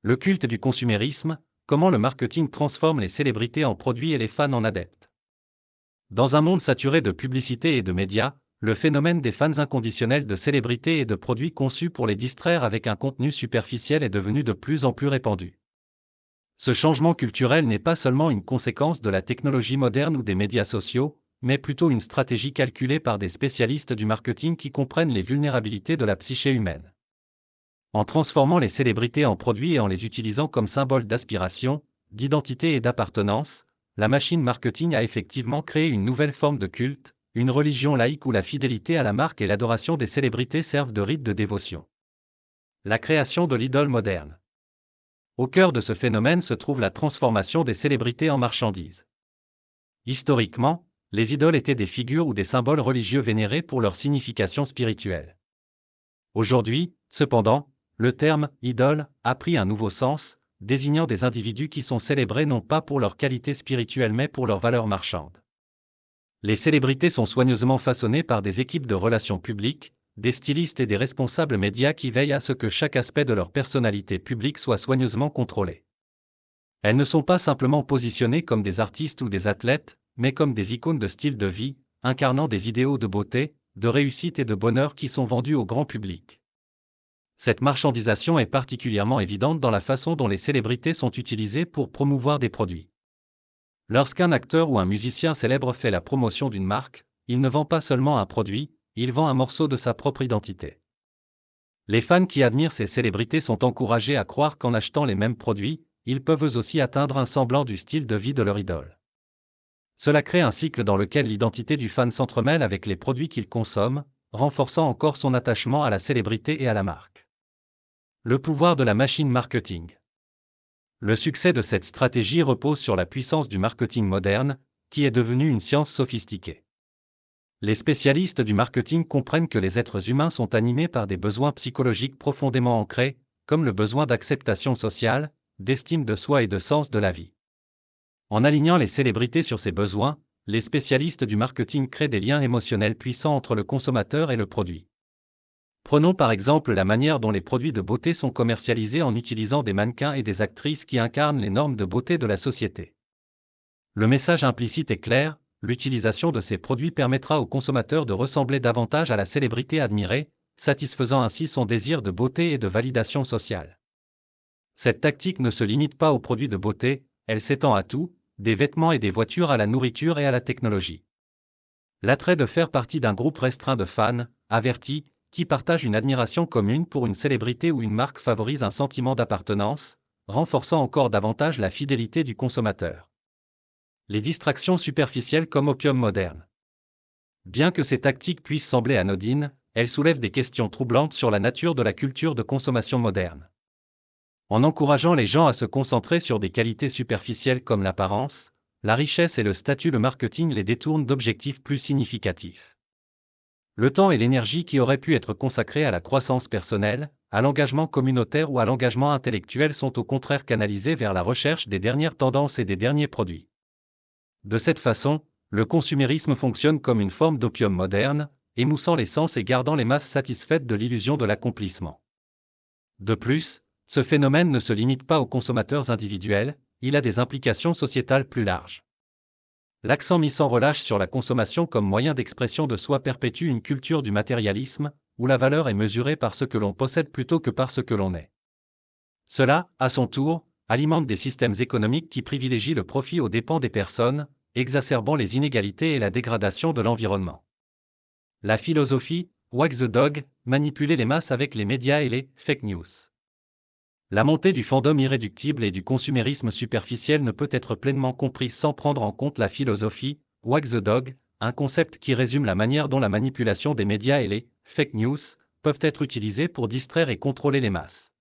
Le culte du consumérisme, comment le marketing transforme les célébrités en produits et les fans en adeptes. Dans un monde saturé de publicité et de médias, le phénomène des fans inconditionnels de célébrités et de produits conçus pour les distraire avec un contenu superficiel est devenu de plus en plus répandu. Ce changement culturel n'est pas seulement une conséquence de la technologie moderne ou des médias sociaux, mais plutôt une stratégie calculée par des spécialistes du marketing qui comprennent les vulnérabilités de la psyché humaine. En transformant les célébrités en produits et en les utilisant comme symboles d'aspiration, d'identité et d'appartenance, la machine marketing a effectivement créé une nouvelle forme de culte, une religion laïque où la fidélité à la marque et l'adoration des célébrités servent de rite de dévotion. La création de l'idole moderne. Au cœur de ce phénomène se trouve la transformation des célébrités en marchandises. Historiquement, les idoles étaient des figures ou des symboles religieux vénérés pour leur signification spirituelle. Aujourd'hui, cependant, le terme « idole » a pris un nouveau sens, désignant des individus qui sont célébrés non pas pour leur qualité spirituelle mais pour leur valeur marchande. Les célébrités sont soigneusement façonnées par des équipes de relations publiques, des stylistes et des responsables médias qui veillent à ce que chaque aspect de leur personnalité publique soit soigneusement contrôlé. Elles ne sont pas simplement positionnées comme des artistes ou des athlètes, mais comme des icônes de style de vie, incarnant des idéaux de beauté, de réussite et de bonheur qui sont vendus au grand public. Cette marchandisation est particulièrement évidente dans la façon dont les célébrités sont utilisées pour promouvoir des produits. Lorsqu'un acteur ou un musicien célèbre fait la promotion d'une marque, il ne vend pas seulement un produit, il vend un morceau de sa propre identité. Les fans qui admirent ces célébrités sont encouragés à croire qu'en achetant les mêmes produits, ils peuvent eux aussi atteindre un semblant du style de vie de leur idole. Cela crée un cycle dans lequel l'identité du fan s'entremêle avec les produits qu'il consomme, renforçant encore son attachement à la célébrité et à la marque. Le pouvoir de la machine marketing. Le succès de cette stratégie repose sur la puissance du marketing moderne, qui est devenue une science sophistiquée. Les spécialistes du marketing comprennent que les êtres humains sont animés par des besoins psychologiques profondément ancrés, comme le besoin d'acceptation sociale, d'estime de soi et de sens de la vie. En alignant les célébrités sur ces besoins, les spécialistes du marketing créent des liens émotionnels puissants entre le consommateur et le produit. Prenons par exemple la manière dont les produits de beauté sont commercialisés en utilisant des mannequins et des actrices qui incarnent les normes de beauté de la société. Le message implicite est clair, l'utilisation de ces produits permettra au consommateur de ressembler davantage à la célébrité admirée, satisfaisant ainsi son désir de beauté et de validation sociale. Cette tactique ne se limite pas aux produits de beauté, elle s'étend à tout, des vêtements et des voitures à la nourriture et à la technologie. L'attrait de faire partie d'un groupe restreint de fans, avertis, qui partagent une admiration commune pour une célébrité ou une marque favorise un sentiment d'appartenance, renforçant encore davantage la fidélité du consommateur. Les distractions superficielles comme opium moderne. Bien que ces tactiques puissent sembler anodines, elles soulèvent des questions troublantes sur la nature de la culture de consommation moderne. En encourageant les gens à se concentrer sur des qualités superficielles comme l'apparence, la richesse et le statut, le marketing les détourne d'objectifs plus significatifs. Le temps et l'énergie qui auraient pu être consacrés à la croissance personnelle, à l'engagement communautaire ou à l'engagement intellectuel sont au contraire canalisés vers la recherche des dernières tendances et des derniers produits. De cette façon, le consumérisme fonctionne comme une forme d'opium moderne, émoussant les sens et gardant les masses satisfaites de l'illusion de l'accomplissement. De plus, ce phénomène ne se limite pas aux consommateurs individuels, il a des implications sociétales plus larges. L'accent mis sans relâche sur la consommation comme moyen d'expression de soi perpétue une culture du matérialisme, où la valeur est mesurée par ce que l'on possède plutôt que par ce que l'on est. Cela, à son tour, alimente des systèmes économiques qui privilégient le profit aux dépens des personnes, exacerbant les inégalités et la dégradation de l'environnement. La philosophie, wag the dog, manipuler les masses avec les médias et les fake news. La montée du fandom irréductible et du consumérisme superficiel ne peut être pleinement comprise sans prendre en compte la philosophie, wag the dog, un concept qui résume la manière dont la manipulation des médias et les fake news peuvent être utilisés pour distraire et contrôler les masses.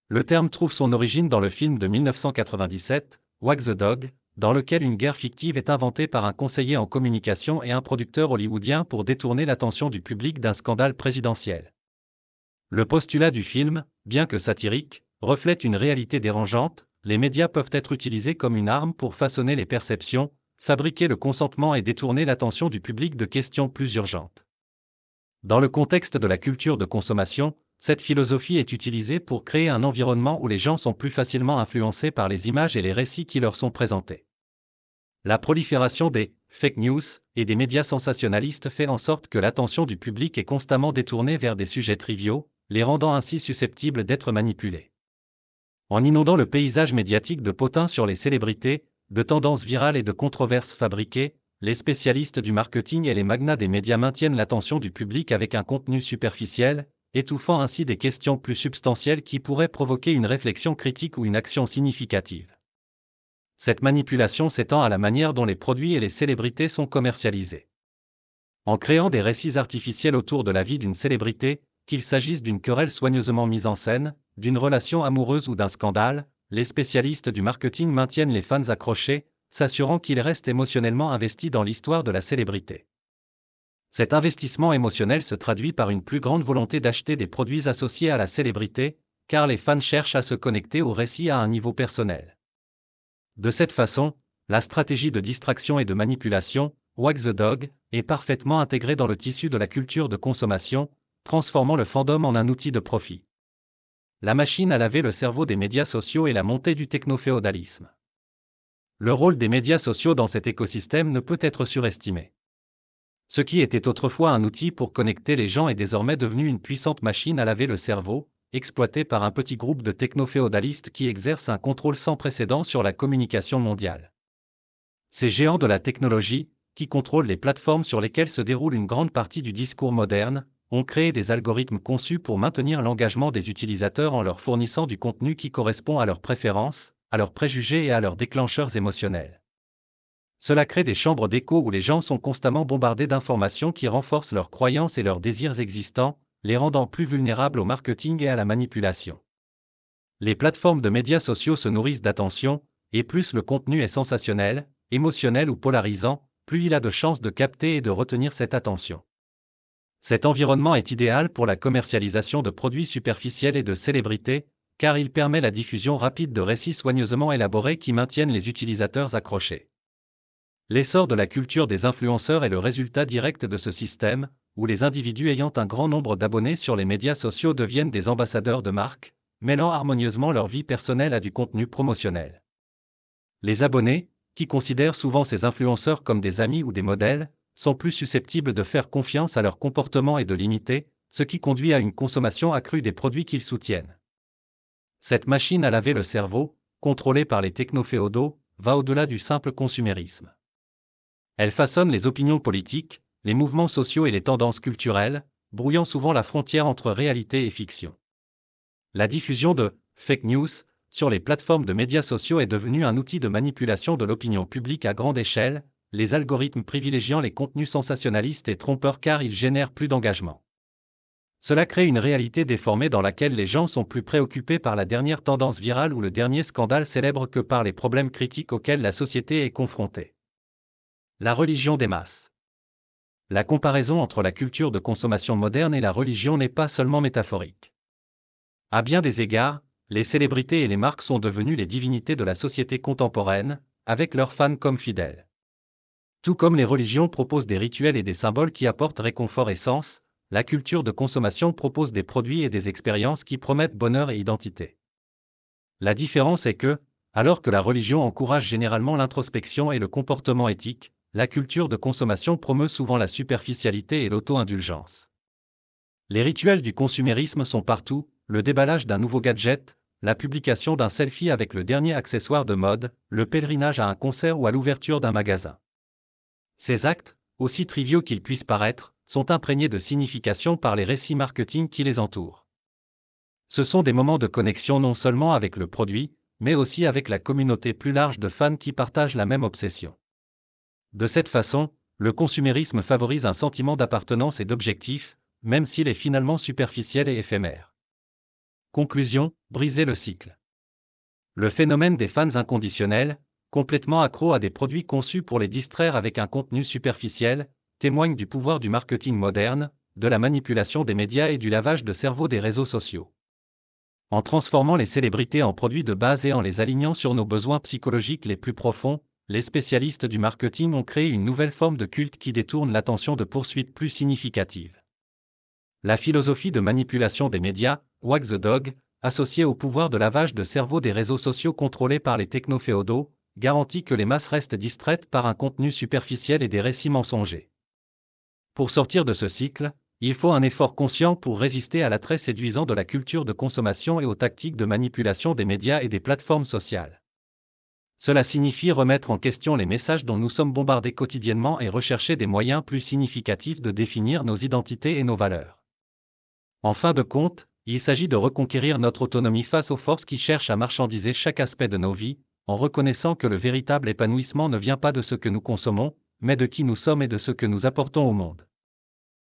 Le terme trouve son origine dans le film de 1997, Wag the Dog, dans lequel une guerre fictive est inventée par un conseiller en communication et un producteur hollywoodien pour détourner l'attention du public d'un scandale présidentiel. Le postulat du film, bien que satirique, reflète une réalité dérangeante, les médias peuvent être utilisés comme une arme pour façonner les perceptions, fabriquer le consentement et détourner l'attention du public de questions plus urgentes. Dans le contexte de la culture de consommation, Cette philosophie est utilisée pour créer un environnement où les gens sont plus facilement influencés par les images et les récits qui leur sont présentés. La prolifération des fake news et des médias sensationnalistes fait en sorte que l'attention du public est constamment détournée vers des sujets triviaux, les rendant ainsi susceptibles d'être manipulés. En inondant le paysage médiatique de potins sur les célébrités, de tendances virales et de controverses fabriquées, les spécialistes du marketing et les magnats des médias maintiennent l'attention du public avec un contenu superficiel, étouffant ainsi des questions plus substantielles qui pourraient provoquer une réflexion critique ou une action significative. Cette manipulation s'étend à la manière dont les produits et les célébrités sont commercialisés. En créant des récits artificiels autour de la vie d'une célébrité, qu'il s'agisse d'une querelle soigneusement mise en scène, d'une relation amoureuse ou d'un scandale, les spécialistes du marketing maintiennent les fans accrochés, s'assurant qu'ils restent émotionnellement investis dans l'histoire de la célébrité. Cet investissement émotionnel se traduit par une plus grande volonté d'acheter des produits associés à la célébrité, car les fans cherchent à se connecter au récit à un niveau personnel. De cette façon, la stratégie de distraction et de manipulation, Wag the Dog, est parfaitement intégrée dans le tissu de la culture de consommation, transformant le fandom en un outil de profit. La machine à laver le cerveau des médias sociaux et la montée du technoféodalisme. Le rôle des médias sociaux dans cet écosystème ne peut être surestimé. Ce qui était autrefois un outil pour connecter les gens est désormais devenu une puissante machine à laver le cerveau, exploitée par un petit groupe de technoféodalistes qui exercent un contrôle sans précédent sur la communication mondiale. Ces géants de la technologie, qui contrôlent les plateformes sur lesquelles se déroule une grande partie du discours moderne, ont créé des algorithmes conçus pour maintenir l'engagement des utilisateurs en leur fournissant du contenu qui correspond à leurs préférences, à leurs préjugés et à leurs déclencheurs émotionnels. Cela crée des chambres d'écho où les gens sont constamment bombardés d'informations qui renforcent leurs croyances et leurs désirs existants, les rendant plus vulnérables au marketing et à la manipulation. Les plateformes de médias sociaux se nourrissent d'attention, et plus le contenu est sensationnel, émotionnel ou polarisant, plus il a de chances de capter et de retenir cette attention. Cet environnement est idéal pour la commercialisation de produits superficiels et de célébrités, car il permet la diffusion rapide de récits soigneusement élaborés qui maintiennent les utilisateurs accrochés. L'essor de la culture des influenceurs est le résultat direct de ce système, où les individus ayant un grand nombre d'abonnés sur les médias sociaux deviennent des ambassadeurs de marques, mêlant harmonieusement leur vie personnelle à du contenu promotionnel. Les abonnés, qui considèrent souvent ces influenceurs comme des amis ou des modèles, sont plus susceptibles de faire confiance à leur comportement et de l'imiter, ce qui conduit à une consommation accrue des produits qu'ils soutiennent. Cette machine à laver le cerveau, contrôlée par les technoféodaux, va au-delà du simple consumérisme. Elle façonne les opinions politiques, les mouvements sociaux et les tendances culturelles, brouillant souvent la frontière entre réalité et fiction. La diffusion de fake news sur les plateformes de médias sociaux est devenue un outil de manipulation de l'opinion publique à grande échelle, les algorithmes privilégiant les contenus sensationnalistes et trompeurs car ils génèrent plus d'engagement. Cela crée une réalité déformée dans laquelle les gens sont plus préoccupés par la dernière tendance virale ou le dernier scandale célèbre que par les problèmes critiques auxquels la société est confrontée. La religion des masses. La comparaison entre la culture de consommation moderne et la religion n'est pas seulement métaphorique. À bien des égards, les célébrités et les marques sont devenues les divinités de la société contemporaine, avec leurs fans comme fidèles. Tout comme les religions proposent des rituels et des symboles qui apportent réconfort et sens, la culture de consommation propose des produits et des expériences qui promettent bonheur et identité. La différence est que, alors que la religion encourage généralement l'introspection et le comportement éthique, la culture de consommation promeut souvent la superficialité et l'auto-indulgence. Les rituels du consumérisme sont partout, le déballage d'un nouveau gadget, la publication d'un selfie avec le dernier accessoire de mode, le pèlerinage à un concert ou à l'ouverture d'un magasin. Ces actes, aussi triviaux qu'ils puissent paraître, sont imprégnés de signification par les récits marketing qui les entourent. Ce sont des moments de connexion non seulement avec le produit, mais aussi avec la communauté plus large de fans qui partagent la même obsession. De cette façon, le consumérisme favorise un sentiment d'appartenance et d'objectif, même s'il est finalement superficiel et éphémère. Conclusion, briser le cycle. Le phénomène des fans inconditionnels, complètement accros à des produits conçus pour les distraire avec un contenu superficiel, témoigne du pouvoir du marketing moderne, de la manipulation des médias et du lavage de cerveau des réseaux sociaux. En transformant les célébrités en produits de base et en les alignant sur nos besoins psychologiques les plus profonds, les spécialistes du marketing ont créé une nouvelle forme de culte qui détourne l'attention de poursuites plus significatives. La philosophie de manipulation des médias, Wag the Dog, associée au pouvoir de lavage de cerveau des réseaux sociaux contrôlés par les technoféodaux, garantit que les masses restent distraites par un contenu superficiel et des récits mensongers. Pour sortir de ce cycle, il faut un effort conscient pour résister à l'attrait séduisant de la culture de consommation et aux tactiques de manipulation des médias et des plateformes sociales. Cela signifie remettre en question les messages dont nous sommes bombardés quotidiennement et rechercher des moyens plus significatifs de définir nos identités et nos valeurs. En fin de compte, il s'agit de reconquérir notre autonomie face aux forces qui cherchent à marchandiser chaque aspect de nos vies, en reconnaissant que le véritable épanouissement ne vient pas de ce que nous consommons, mais de qui nous sommes et de ce que nous apportons au monde.